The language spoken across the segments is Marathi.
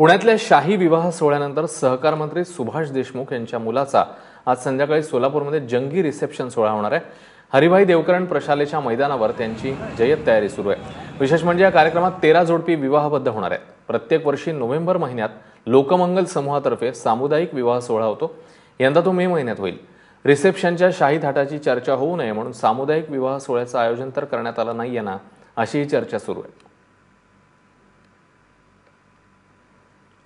पुण्यातल्या शाही विवाह सोहळ्यानंतर सहकार मंत्री सुभाष देशमुख यांच्या मुलाचा आज संध्याकाळी सोलापूरमध्ये जंगी रिसेप्शन सोहळा होणार आहे। हरिभाई देवकरण प्रशालेच्या मैदानावर त्यांची जय्यत तयारी सुरू आहे। विशेष म्हणजे या कार्यक्रमात 13 जोडपी विवाहबद्ध होणार आहेत। प्रत्येक वर्षी नोव्हेंबर महिन्यात लोकमंगल समूहातर्फे सामुदायिक विवाह सोहळा होतो। यंदा तो मे महिन्यात होईल। रिसेप्शनच्या शाही थाटाची चर्चा होऊ नये म्हणून सामुदायिक विवाह सोहळ्याचं आयोजन तर करण्यात आलं नाहीये ना, अशीही चर्चा सुरू आहे।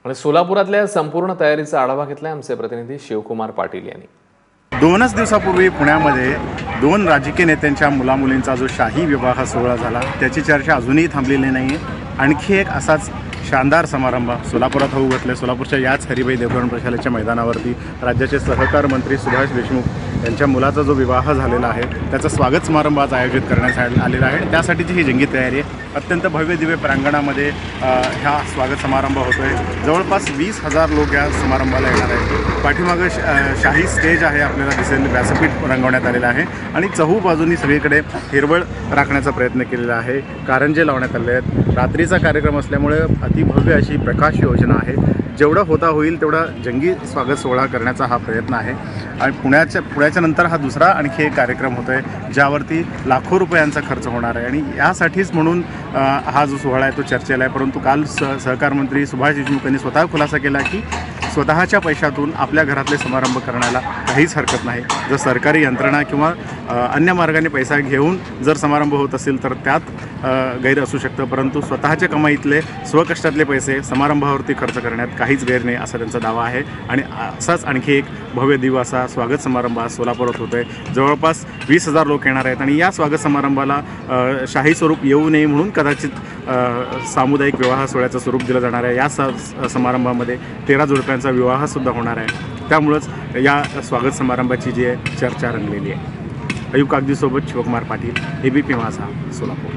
आणि सोलापुरातल्या संपूर्ण तयारीचा आढावा घेतलाय आमचे प्रतिनिधी शिवकुमार पाटील यांनी। 2 दिवसापूर्वी पुण्यामध्ये 2 राजकीय नेत्यांच्या मुलामुलींचा जो शाही विवाह सोहळा झाला त्याची चर्चा अजूनही थांबलेली नाही आहे। आणखी एक असाच शानदार समारंभ सोलापुरात होऊ घातले। सोलापूरच्या याच हरिभाई देवकरण प्रशालेच्या मैदानावरती राज्याचे सहकार मंत्री सुभाष देशमुख यांच्या मुलाचा जो विवाह झालेला आहे त्याचा स्वागत समारंभ आज आयोजित करण्यात आलेला आहे। त्यासाठीची ही जंगी तयारी आहे। अत्यंत भव्य दिव्य प्रांगणामध्ये हा स्वागत समारंभ होतोय। जवळपास 20,000 लोक या समारंभाला येणार आहेत। पाठीमागे शाही स्टेज आहे, आपल्याला दिसेल व्यासपीठ रंगवण्यात आलेलं आहे आणि चहूबाजूंनी सगळीकडे हिरवळ राखण्याचा प्रयत्न केलेला आहे। कारंजे लावण्यात आले आहेत। रात्रीचा कार्यक्रम असल्यामुळे अतिभव्य अशी प्रकाश योजना आहे। जेवढा होता होईल तेवढा जंगी स्वागत सोहळा करण्याचा हा प्रयत्न आहे। आणि पुण्याच्या नंतर हा दुसरा आणखी एक कार्यक्रम होतोय ज्यावरती लाखो रुपयांचा खर्च होणार आहे आणि यासाठीच म्हणून हा जो सोहळा आहे तो चर्चेला आहे। परंतु काल सहकार मंत्री सुभाष देशमुख यांनी स्वतः खुलासा केला की स्वतःच्या पैशातून आपल्या घरातले समारंभ करण्याला काहीच हरकत नाही। जर सरकारी यंत्रणा किंवा अन्य मार्गाने पैसा घेऊन जर समारंभ होत असेल तर त्यात गैर असू शकतं, परंतु स्वतःच्या कमाईतले स्वकष्टातले पैसे समारंभावरती खर्च करण्यात काहीच गैर नाही असा त्यांचा दावा आहे। आणि असाच आणखी एक भव्य दिव्य असा स्वागत समारंभ आज सोलापुरात होतोय। जवळपास 20,000 लोक येणार आहेत आणि या स्वागत समारंभाला शाही स्वरूप येऊ नये म्हणून कदाचित सामुदायिक विवाह सोहळ्याचं स्वरूप दिलं जाणार आहे। या समारंभामध्ये 13 जोडप्यांचा विवाहसुद्धा होणार आहे। त्यामुळंच या स्वागत समारंभाची जी आहे चर्चा रंगलेली आहे। अयूब कागदीसोबत शिवकुमार पाटील, ABP माझा, सोलापूर।